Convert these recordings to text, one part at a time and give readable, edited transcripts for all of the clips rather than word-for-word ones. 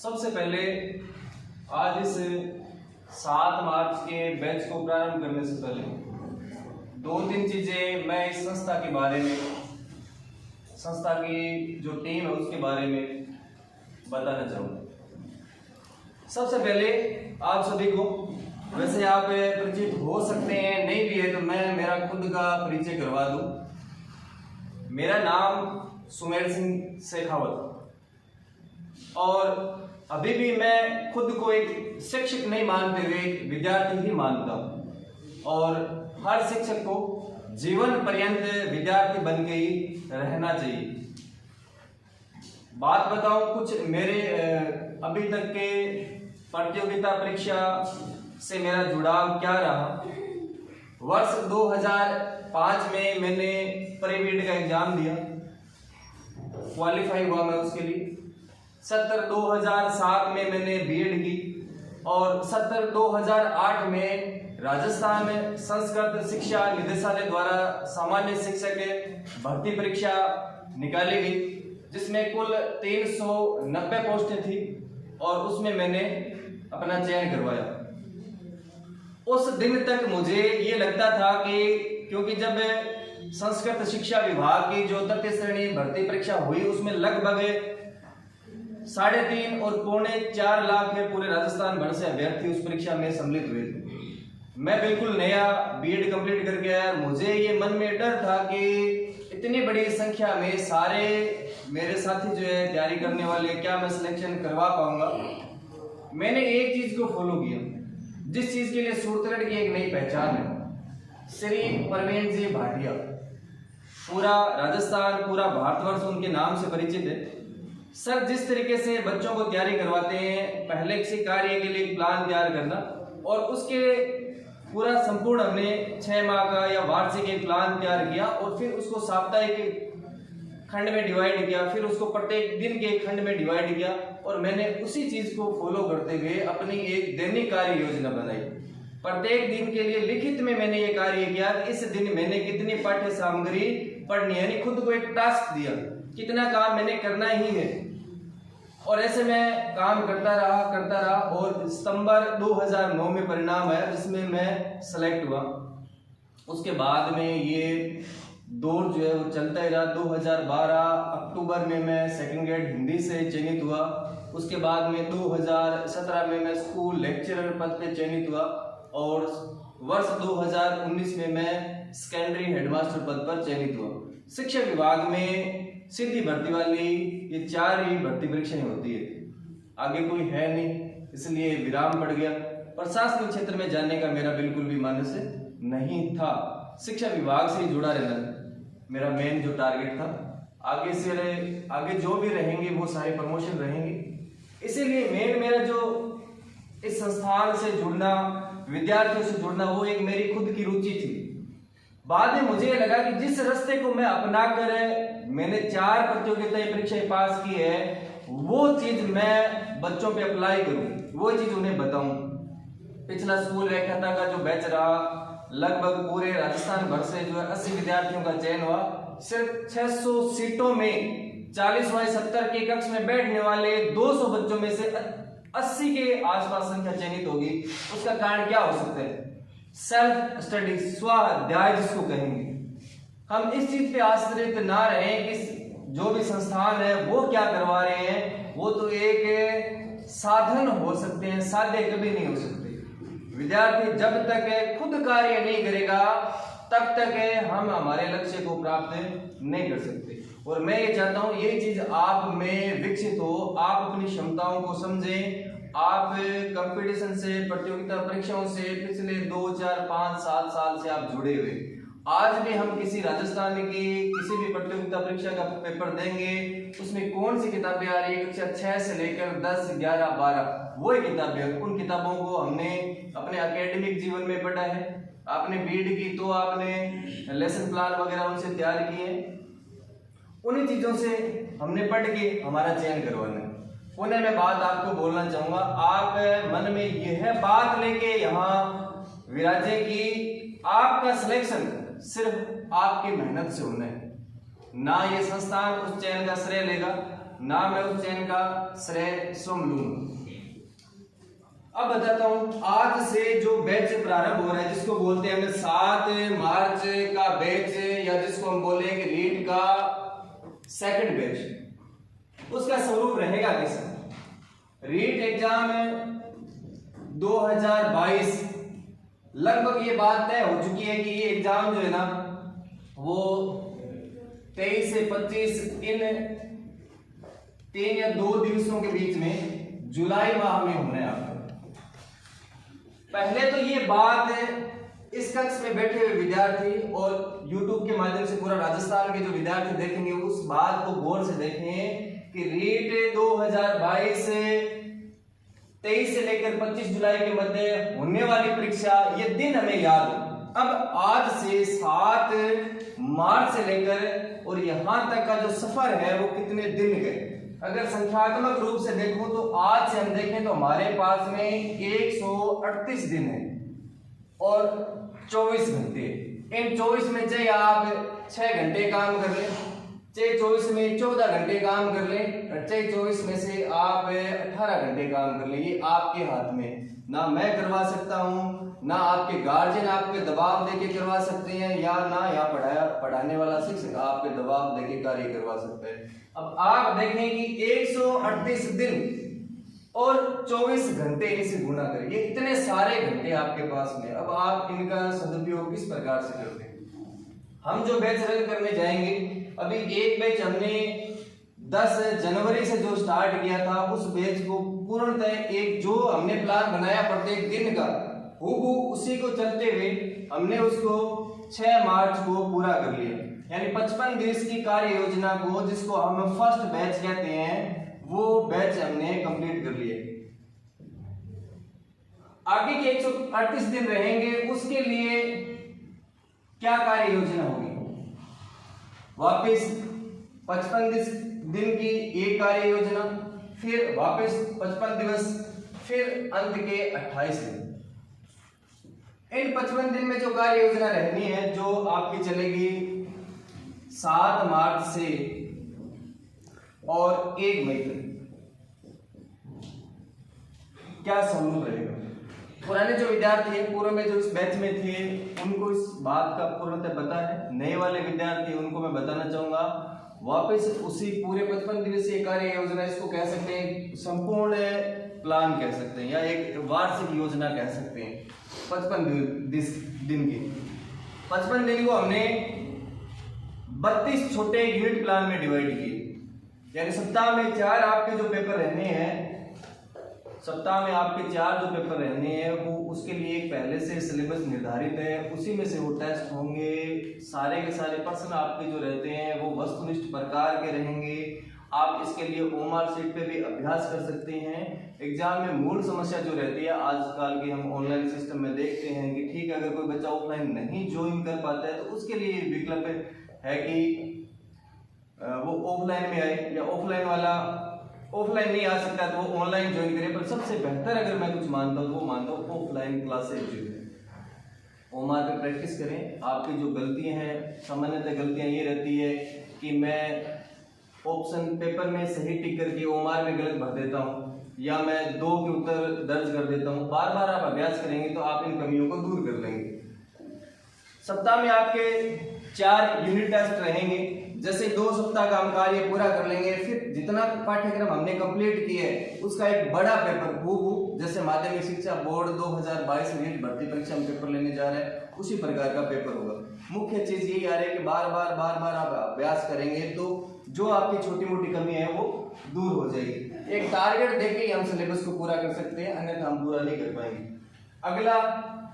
सबसे पहले आज इस 7 मार्च के बैच को प्रारंभ करने से पहले 2-3 चीजें मैं इस संस्था के बारे में, संस्था की जो टीम है उसके बारे में बताना चाहूँगा। सबसे पहले आप सभी को, वैसे आप परिचित हो सकते हैं, नहीं भी है तो मैं मेरा खुद का परिचय करवा दूं। मेरा नाम सुमेर सिंह शेखावत और अभी भी मैं खुद को एक शिक्षक नहीं मानते हुए एक विद्यार्थी ही मानता हूँ और हर शिक्षक को जीवन पर्यंत विद्यार्थी बन के ही रहना चाहिए। बात बताऊं कुछ मेरे अभी तक के प्रतियोगिता परीक्षा से मेरा जुड़ाव क्या रहा। वर्ष 2005 में मैंने प्री-बीएड का एग्जाम दिया, क्वालिफाई हुआ मैं उसके लिए। 2007 में मैंने बीएड की और 2008 में राजस्थान में संस्कृत शिक्षा निदेशालय द्वारा सामान्य शिक्षक भर्ती परीक्षा निकाली गई, जिसमें कुल 390 पोस्टें थी और उसमें मैंने अपना चयन करवाया। उस दिन तक मुझे ये लगता था कि क्योंकि जब संस्कृत शिक्षा विभाग की जो तृतीय श्रेणी भर्ती परीक्षा हुई उसमें लगभग 3.5 और 4.25 लाख पूरे राजस्थान भर से अभ्यर्थी उस परीक्षा में सम्मिलित हुए थे। मैं बिल्कुल नया बीएड कंप्लीट करके आया, मुझे ये मन में डर था कि इतनी बड़ी संख्या में सारे मेरे साथी जो है तैयारी करने वाले, क्या मैं सिलेक्शन करवा पाऊंगा। मैंने एक चीज को फॉलो किया, जिस चीज के लिए सूरतगढ़ की एक नई पहचान है, श्री प्रवीण जी भाटिया। पूरा राजस्थान, पूरा भारतवर्ष उनके नाम से परिचित है। सर जिस तरीके से बच्चों को तैयारी करवाते हैं, पहले किसी कार्य के लिए प्लान तैयार करना और उसके पूरा संपूर्ण हमने 6 माह का या वार्षिक एक प्लान तैयार किया और फिर उसको साप्ताहिक खंड में डिवाइड किया, फिर उसको प्रत्येक दिन के खंड में डिवाइड किया और मैंने उसी चीज को फॉलो करते हुए अपनी एक दैनिक कार्य योजना बनाई। प्रत्येक दिन के लिए लिखित में मैंने ये कार्य किया कि इस दिन मैंने कितनी पाठ्य सामग्री पढ़नी है, यानी खुद को एक टास्क दिया, कितना काम मैंने करना ही है। और ऐसे मैं काम करता रहा और सितंबर 2009 में परिणाम आया जिसमें मैं सेलेक्ट हुआ। उसके बाद में ये दौर जो है वो चलता ही रहा। 2012 अक्टूबर में मैं सेकंड ग्रेड हिंदी से चयनित हुआ। उसके बाद में 2017 में मैं स्कूल लेक्चरर पद पे चयनित हुआ और वर्ष 2019 में मैं सेकेंडरी हेडमास्टर पद पर चयनित हुआ। शिक्षा विभाग में सीधी भर्ती वाली ये 4 ही भर्ती परीक्षाएं होती है, आगे कोई है नहीं, इसलिए विराम पड़ गया। प्रशासनिक क्षेत्र में जाने का मेरा बिल्कुल भी मानस नहीं था। शिक्षा विभाग से ही जुड़ा रहना मेरा मेन जो टारगेट था। आगे जो भी रहेंगे वो सारे प्रमोशन रहेंगे। इसीलिए मेरा जो इस संस्थान से जुड़ना, विद्यार्थियों से जुड़ना, वो एक मेरी खुद की रुचि थी। बाद में मुझे लगा कि जिस रास्ते को मैं अपना कर मैंने 4 प्रतियोगिताएं परीक्षाएं पास की है, वो चीज मैं बच्चों पे अप्लाई करूं, वो चीज उन्हें बताऊं। पिछला स्कूल व्याख्याता का जो बैच रहा, लगभग पूरे राजस्थान भर से जो है 80 विद्यार्थियों का चयन हुआ। सिर्फ 600 सीटों में 40/70 के कक्ष में बैठने वाले 200 बच्चों में से 80 के आसपास संख्या चयनित होगी। उसका कारण क्या हो सकता है? सेल्फ स्टडी, स्वाध्याय जिसको कहेंगे। हम इस चीज पे आश्रित ना रहें कि जो भी संस्थान है वो क्या करवा रहे हैं, वो तो एक साधन हो सकते हैं, साध्य कभी नहीं हो सकते। विद्यार्थी जब तक खुद कार्य नहीं करेगा तब तक हम हमारे लक्ष्य को प्राप्त नहीं कर सकते। और मैं ये चाहता हूँ यही चीज आप में विकसित हो, आप अपनी क्षमताओं को समझें। आप कंपटीशन से, प्रतियोगिता परीक्षाओं से पिछले 2, 4, 5, 7 साल से आप जुड़े हुए। आज भी हम किसी राजस्थान की किसी भी प्रतियोगिता परीक्षा का पेपर देंगे, उसमें कौन सी किताबें आ रही है, कक्षा 6 से लेकर 10, 11, 12 वही किताबें। उन किताबों को हमने अपने एकेडमिक जीवन में पढ़ा है। आपने बीएड की तो आपने लेसन प्लान वगैरह उनसे तैयार किए, उन्हीं चीजों से हमने पढ़ के हमारा चयन करवाना है। पुनः मैं बात आपको बोलना चाहूंगा, आप मन में यह बात लेके यहाँ विराजे कि आपका सिलेक्शन सिर्फ आपकी मेहनत से होना है, ना ये संस्थान उस चयन का श्रेय लेगा, नाम है उस चैन का श्रेय सोमलूंग। अब बताता हूं, आज से जो बैच प्रारंभ हो रहा है जिसको बोलते हैं हमने 7 मार्च का बैच, या जिसको हम बोलेंगे रीट का सेकंड बैच, उसका स्वरूप रहेगा कैसा। रीट एग्जाम 2022 लगभग ये बात तय हो चुकी है कि ये एग्जाम जो है ना वो 23 से 25 इन 3 या 2 दिवसों के बीच में जुलाई माह में होने आपका। पहले तो ये बात इस कक्ष में बैठे हुए विद्यार्थी और YouTube के माध्यम से पूरा राजस्थान के जो विद्यार्थी देखेंगे उस बात को गौर से देखें कि रीट 2022 से 23 से लेकर 25 जुलाई के मध्य होने वाली परीक्षा, ये दिन हमें याद हो। अब आज से 7 मार्च से लेकर और यहां तक का जो सफर है वो कितने दिन गए, अगर संख्यात्मक रूप से देखूं तो आज से हम देखें तो हमारे पास में 138 दिन है और 24 घंटे। इन 24 में चाहे आप 6 घंटे काम कर लें, चाहे 24 में 14 घंटे काम कर लें, और चाहे 24 में से आप 18 घंटे काम कर लें, ये आपके हाथ में। ना मैं करवा सकता हूं, ना आपके गार्जियन आपके दबाव देके करवा सकते हैं, या ना यहाँ पढ़ाने वाला शिक्षक आपके दबाव देके कार्य करवा सकता है। अब आप देखें कि 138 दिन और 24 घंटे इसे गुना करें, ये इतने सारे घंटे आपके पास में। अब आप इनका सदुपयोग किस प्रकार से करते हैं। हम जो बैच रन करने जाएंगे, अभी एक बैच हमने 10 जनवरी से जो स्टार्ट किया था, उस बैच को पूर्णतः एक जो हमने प्लान बनाया प्रत्येक दिन का हूबहू उसी को चलते हुए हमने उसको 6 मार्च को पूरा कर लिया। यानी 55 दिवस की कार्य योजना को, जिसको हम फर्स्ट बैच कहते हैं, वो बैच हमने कंप्लीट कर लिए। आगे के 138 दिन रहेंगे, उसके लिए क्या कार्य योजना होगी। वापस 55 दिन की एक कार्य योजना, फिर वापस 55 दिवस, फिर अंत के 28 दिन। इन 55 दिन में जो कार्य योजना रहनी है, जो आपकी चलेगी 7 मार्च से और 1 मई तक, क्या स्वरूप रहेगा। पुराने जो विद्यार्थी हैं, पूर्व में जो इस बैच में थे, उनको इस बात का पूर्णतः पता है। नए वाले विद्यार्थी उनको मैं बताना चाहूंगा, वापस उसी पूरे 55 दिवसीय कार्य योजना, इसको कह सकते हैं संपूर्ण प्लान कह सकते हैं, या एक वार्षिक योजना कह सकते हैं। 55 दिन की 55 दिन को हमने 32 छोटे यूनिट प्लान में डिवाइड किए। यानी सप्ताह में 4 आपके जो पेपर रहने हैं, सप्ताह में आपके 4 जो पेपर रहने हैं, वो उसके लिए एक पहले से सिलेबस निर्धारित है। उसी में से वो टेस्ट होंगे। सारे के सारे प्रश्न आपके जो रहते हैं वो वस्तुनिष्ठ प्रकार के रहेंगे। आप इसके लिए ओमार शीट पे भी अभ्यास कर सकते हैं। एग्जाम में मूल समस्या जो रहती है, आजकल की हम ऑनलाइन सिस्टम में देखते हैं कि ठीक है, अगर कोई बच्चा ऑफलाइन नहीं ज्वाइन कर पाता है तो उसके लिए विकल्प है कि वो ऑफलाइन में आए, या ऑफलाइन वाला ऑफलाइन नहीं आ सकता तो वो ऑनलाइन ज्वाइन करे। पर सबसे बेहतर अगर मैं कुछ मानता हूँ तो वो मानता हूँ ऑफलाइन क्लासेज जो है ओमार पे प्रैक्टिस करें। आपकी जो गलतियां हैं, सामान्यतः गलतियां ये रहती है कि मैं ऑप्शन पेपर में सही टिक करके ओमार में गलत भर देता हूँ, या मैं 2 के उत्तर दर्ज कर देता हूँ। बार बार आप अभ्यास करेंगे तो आप इन कमियों को दूर कर लेंगे। सप्ताह में आपके 4 यूनिट टेस्ट रहेंगे। जैसे 2 सप्ताह का हम कार्य पूरा कर लेंगे, फिर जितना पाठ्यक्रम हमने कंप्लीट किया है उसका एक बड़ा पेपर हूबहू जैसे माध्यमिक शिक्षा बोर्ड 2022 नीट भर्ती परीक्षा में पेपर लेने जा रहे हैं, उसी प्रकार का पेपर होगा। मुख्य चीज यही आ रही है कि बार बार आप अभ्यास करेंगे तो जो आपकी छोटी मोटी कमी है वो दूर हो जाएगी। एक टारगेट देके ही हम सिलेबस को पूरा कर सकते हैं, अन्यथा हम पूरा नहीं कर पाएंगे। अगला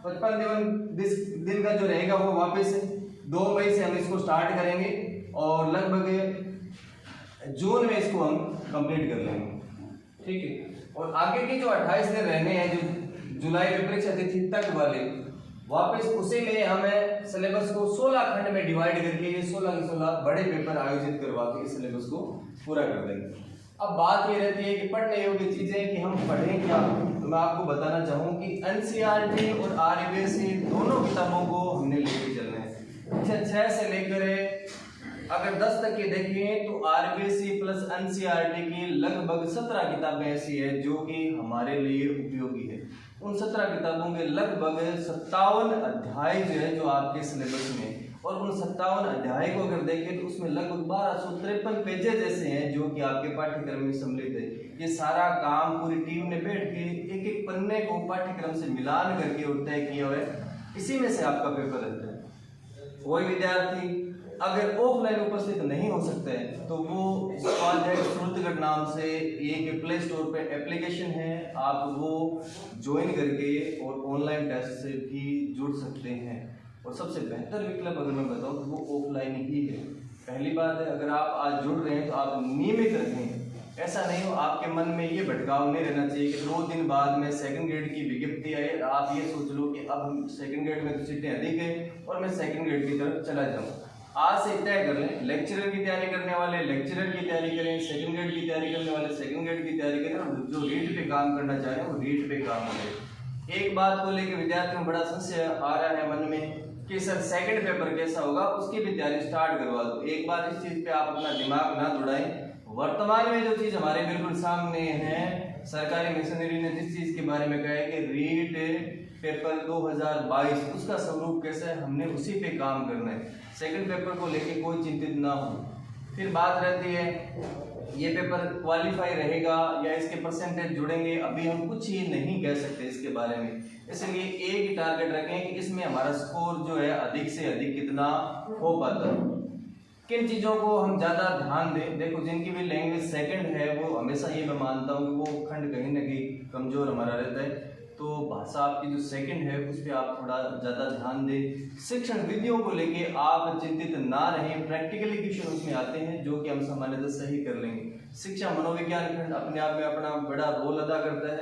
55 दिन का जो रहेगा वो वापस 2 मई से हम इसको स्टार्ट करेंगे और लगभग जून में इसको हम कंप्लीट कर लेंगे। ठीक है। और आगे के जो 28 दिन रहने हैं, जो जुलाई में परीक्षा तिथि तक वाले, वापस उसी में हमें सिलेबस को 16 खंड में डिवाइड करके ये 16 के 16 बड़े पेपर आयोजित करवा के इस सिलेबस को पूरा कर देंगे। अब बात ये रहती है कि पढ़ने योग्य चीजें कि हम पढ़ें क्या, तो मैं आपको बताना चाहूँ कि एनसीईआरटी और आरबीएसई दोनों किताबों को हमने लेके चलना है। 6 से लेकर अगर 10 तक के देखें तो आरबीएससी प्लस एनसीईआरटी की लगभग 17 किताबें ऐसी है जो कि हमारे लिए उपयोगी है। उन 17 किताबों के लगभग 57 अध्याय जो है जो आपके सिलेबस में, और उन 57 अध्याय को अगर देखें तो उसमें लगभग 1253 पेजेस ऐसे हैं जो कि आपके पाठ्यक्रम में सम्मिलित है। ये सारा काम पूरी टीम ने बैठ के एक एक पन्ने को पाठ्यक्रम से मिलान करके और तय किया हुआ है। इसी में से आपका पेपर रहता है। कोई विद्यार्थी अगर ऑफलाइन उपस्थित नहीं हो सकता है तो वो स्वाध्याय श्रुतगढ़ नाम से एक प्ले स्टोर पे एप्लीकेशन है, आप वो ज्वाइन करके और ऑनलाइन टेस्ट से भी जुड़ सकते हैं। और सबसे बेहतर विकल्प अगर मैं बताऊं तो वो ऑफलाइन ही है। पहली बात है, अगर आप आज जुड़ रहे हैं तो आप नियमित रहें। ऐसा नहीं हो आपके मन में ये भटकाव नहीं रहना चाहिए कि 2 दिन बाद में सेकंड ग्रेड की विज्ञप्ति आई, आप ये सोच लो कि अब हम सेकंड ग्रेड में तो सीटें अधिक है और मैं सेकंड ग्रेड की तरफ चला जाऊँ। आज से तय कर लें, लेक्चरर की तैयारी करने वाले लेक्चरर की तैयारी करें, सेकंड ग्रेड की तैयारी करने वाले सेकंड ग्रेड की तैयारी करें, और जो रीट पे काम करना चाह रहे हैं वो रीट पे काम करें। एक बात को लेकर विद्यार्थियों में बड़ा संशय आ रहा है मन में कि सर सेकंड पेपर कैसा होगा, उसकी भी तैयारी स्टार्ट करवा दो। एक बार इस चीज पे आप अपना दिमाग ना दौड़ाएं। वर्तमान में जो चीज हमारे बिल्कुल सामने है, सरकारी मिशनरी ने जिस चीज के बारे में कहा है कि रीट पेपर 2022 उसका स्वरूप कैसा है, हमने उसी पे काम करना है। सेकंड पेपर को लेके कोई चिंतित ना हो। फिर बात रहती है ये पेपर क्वालिफाई रहेगा या इसके परसेंटेज जुड़ेंगे, अभी हम कुछ ही नहीं कह सकते इसके बारे में। इसलिए एक ही टारगेट रखें कि इसमें हमारा स्कोर जो है अधिक से अधिक कितना हो पाता है। किन चीज़ों को हम ज़्यादा ध्यान दें। देखो, जिनकी भी लैंग्वेज सेकंड है वो हमेशा ये मैं मानता हूँ कि वो खंड कहीं ना कहीं कमज़ोर हमारा रहता है, तो भाषा आपकी जो सेकंड है उस पर आप थोड़ा ज़्यादा ध्यान दें। शिक्षण विधियों को लेके आप चिंतित ना रहें, प्रैक्टिकली क्वेश्चन उसमें आते हैं जो कि हम सामान्यतः सही कर लेंगे। शिक्षा मनोविज्ञान खंड अपने आप में अपना बड़ा रोल अदा करता है।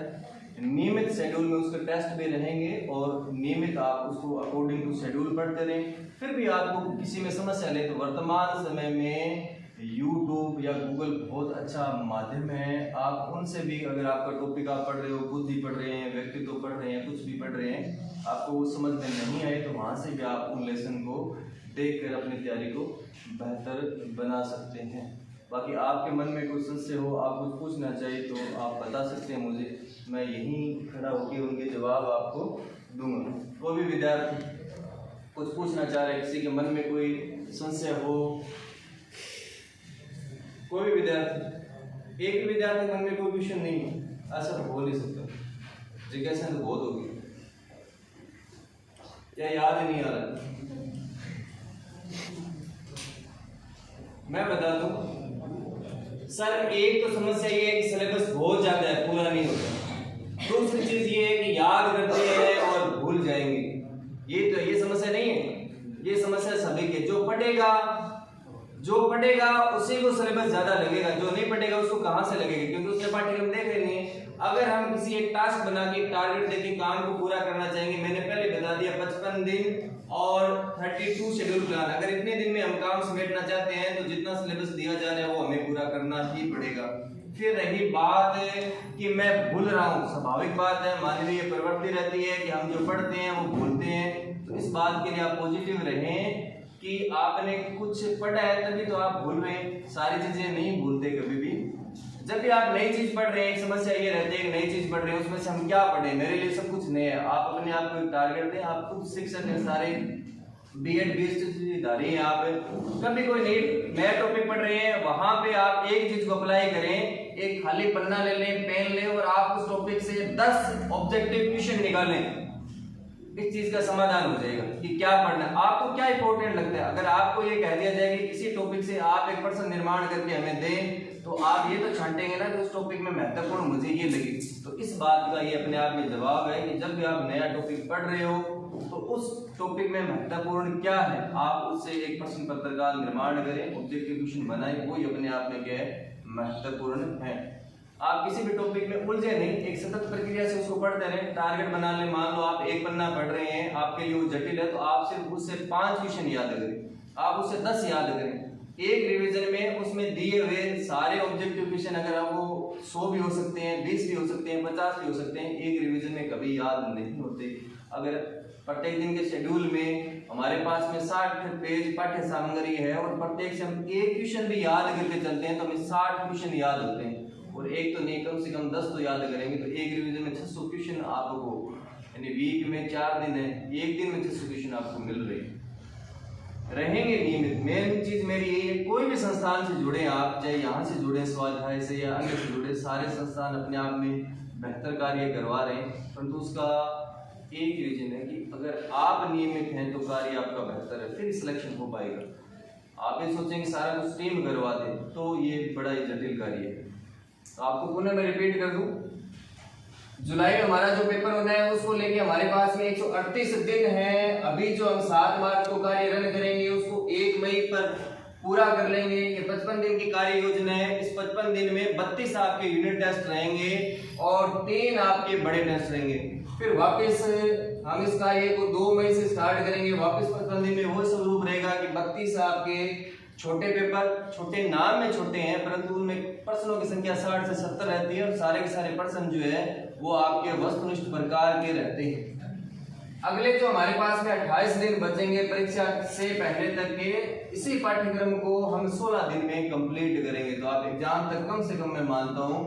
नियमित शेड्यूल में उसके टेस्ट भी रहेंगे और नियमित आप उसको अकॉर्डिंग टू शेड्यूल पढ़ते रहें। फिर भी आपको किसी में समस्या ले तो वर्तमान समय में YouTube या Google बहुत अच्छा माध्यम है। आप उनसे भी, अगर आपका टॉपिक आप पढ़ रहे हो, बुद्धि पढ़ रहे हैं, व्यक्तित्व पढ़ रहे हैं, कुछ भी पढ़ रहे हैं, आपको वो समझ में नहीं आए तो वहाँ से भी आप उन लेसन को देख कर अपनी तैयारी को बेहतर बना सकते हैं। बाकी आपके मन में कोई संशय हो, आप कुछ पूछना चाहिए तो आप बता सकते हैं मुझे, मैं यहीं खड़ा होकर उनके जवाब आपको दूंगा। कोई भी विद्यार्थी कुछ पूछना चाह रहे, किसी के मन में कोई संशय हो, कोई भी विद्यार्थी, एक भी विद्यार्थी मन में कोई क्वेश्चन नहीं है, ऐसा तो हो नहीं सकता। जिज्ञासा तो बहुत होगी, या याद ही नहीं आ रहा। मैं बता दूं सर, एक तो समस्या ये है कि सिलेबस बहुत ज्यादा है, पूरा नहीं होता। दूसरी चीज ये है कि याद करते हैं और भूल जाएंगे। ये समस्या नहीं है, ये समस्या सभी के। जो पढ़ेगा उसी को सिलेबस ज्यादा लगेगा, जो नहीं पढ़ेगा उसको कहां से लगेगा, क्योंकि उसने पाठ्यक्रम देख रहे नहीं है। अगर हम किसी एक टास्क बना के टारगेट देके काम को पूरा करना चाहेंगे, मैंने पहले बता दिया 55 दिन और 32 शेड्यूल प्लान, अगर इतने दिन में हम काम समेटना चाहते हैं तो जितना सिलेबस दिया जा रहा है वो हमें पूरा करना ही पड़ेगा। फिर रही बात कि मैं भूल रहा हूँ, स्वाभाविक बात है, मानवीय प्रवृत्ति रहती है कि हम जो पढ़ते हैं वो भूलते हैं। तो इस बात के लिए आप पॉजिटिव रहें कि आपने कुछ पढ़ा है तभी तो आप भूल रहे हैं, सारी चीजें नहीं भूलते कभी भी। जब भी आप नई चीज पढ़ रहे हैं, एक समस्या ये रहती है कि नई चीज पढ़ रहे हैं उसमें से हम क्या पढ़े, मेरे लिए सब कुछ नया है। आप अपने आप को टारगेट दें, आप खुद शिक्षक हैं, सारे B.Ed बीएड हैं आप, कभी कोई नया टॉपिक पढ़ रहे हैं वहां पे आप एक चीज को अप्लाई करें, एक खाली पन्ना ले लें, पेन लें और आप उस टॉपिक से 10 ऑब्जेक्टिव क्वेश्चन निकालें। इस चीज का समाधान हो जाएगा कि क्या पढ़ना है, आपको क्या इंपॉर्टेंट लगता है। अगर आपको ये कह दिया जाए कि किसी टॉपिक से आप एक प्रश्न निर्माण करके हमें दें, तो आप ये तो छांटेंगे ना कि उस टॉपिक में महत्वपूर्ण मुझे ये लगे। तो इस बात का ये अपने आप में जवाब है कि जब भी आप नया टॉपिक पढ़ रहे हो तो उस टॉपिक में महत्वपूर्ण क्या है, आप उससे एक प्रश्न पत्र का निर्माण करें, ऑब्जेक्टिव क्वेश्चन बनाएं, वो ही अपने आप में क्या है, महत्वपूर्ण है। आप किसी भी टॉपिक में उलझे नहीं, एक सतत प्रक्रिया से उसको पढ़ते रहें, टारगेट बना लें। मान लो आप एक पन्ना पढ़ रहे हैं, आपके लिए वो जटिल है, तो आप सिर्फ उससे 5 क्वेश्चन याद करें, आप उससे 10 याद करें। एक रिवीजन में उसमें दिए हुए सारे ऑब्जेक्टिव क्वेश्चन अगर वो 100 भी हो सकते हैं, 20 भी हो सकते हैं, 50 भी हो सकते हैं, एक रिवीजन में कभी याद नहीं होते। अगर प्रत्येक दिन के शेड्यूल में हमारे पास में 60 पेज पाठ्य सामग्री है और प्रत्येक से हम एक क्वेश्चन भी याद करके चलते हैं तो हमें 60 क्वेश्चन याद होते हैं, और एक तो नहीं कम से कम 10 तो याद करेंगे, तो एक रिवीजन में 600 क्वेश्चन आपको, यानी वीक में 4 दिन है, एक दिन में 600 क्वेश्चन आपको मिल रहे रहेंगे नियमित। मेन चीज मेरी यही है, कोई भी संस्थान से जुड़े आप, चाहे यहाँ से जुड़े स्वाध्याय से या अन्य से जुड़े, सारे संस्थान अपने आप में बेहतर कार्य करवा रहे हैं, परंतु उसका एक ही रीजन है कि अगर आप नियमित हैं तो कार्य आपका बेहतर है, फिर सिलेक्शन हो पाएगा। आप ये सोचेंगे सारा कुछ टीम करवा दे तो ये बड़ा ही जटिल कार्य है। तो आपको पुनः मैं रिपीट कर दूं, जुलाई में हमारा जो पेपर होना है उसको लेके हमारे पास में 138 दिन है। अभी जो हम 7 मार्च को कार्य रन करेंगे उसको 1 मई पर पूरा कर लेंगे। ये 55 दिन की कार्य योजना है। इस 55 दिन में 32 आपके यूनिट टेस्ट रहेंगे और 3 आपके बड़े टेस्ट रहेंगे। फिर वापस हम इस कार्य को 2 मई से स्टार्ट करेंगे। वापस 55 दिन में वो स्वरूप रहेगा कि 32 आपके छोटे पेपर, छोटे नाम में छोटे हैं परंतु उनमें प्रश्नों की संख्या 60 से 70 रहती है और सारे के सारे प्रश्न जो है वो आपके वस्तुनिष्ठ प्रकार के रहते हैं। अगले जो हमारे पास में 28 दिन बचेंगे परीक्षा से पहले तक के, इसी पाठ्यक्रम को हम 16 दिन में कंप्लीट करेंगे। तो आप एग्जाम तक कम से कम मैं मानता हूं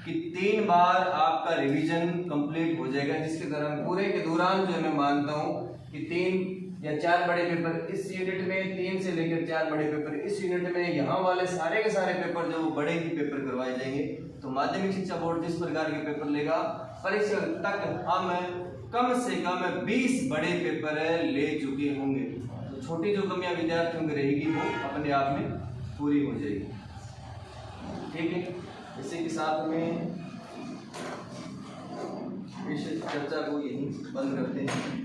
कि 3 बार आपका रिवीजन कंप्लीट हो जाएगा, जिसके दौरान पूरे के दौरान जो मैं मानता हूं कि 3 या 4 बड़े पेपर इस यूनिट में, 3 से लेकर 4 बड़े पेपर इस यूनिट में, यहाँ वाले सारे के सारे पेपर जो बड़े ही पेपर करवाए जाएंगे। तो माध्यमिक शिक्षा बोर्ड जिस प्रकार के पेपर लेगा, परीक्षा तक हम कम से कम 20 बड़े पेपर ले चुके होंगे। तो छोटी जो कमियां विद्यार्थियों की रहेगी वो अपने आप में पूरी हो जाएगी। ठीक है, इसी के साथ में इस चर्चा को यहीं बंद करते हैं।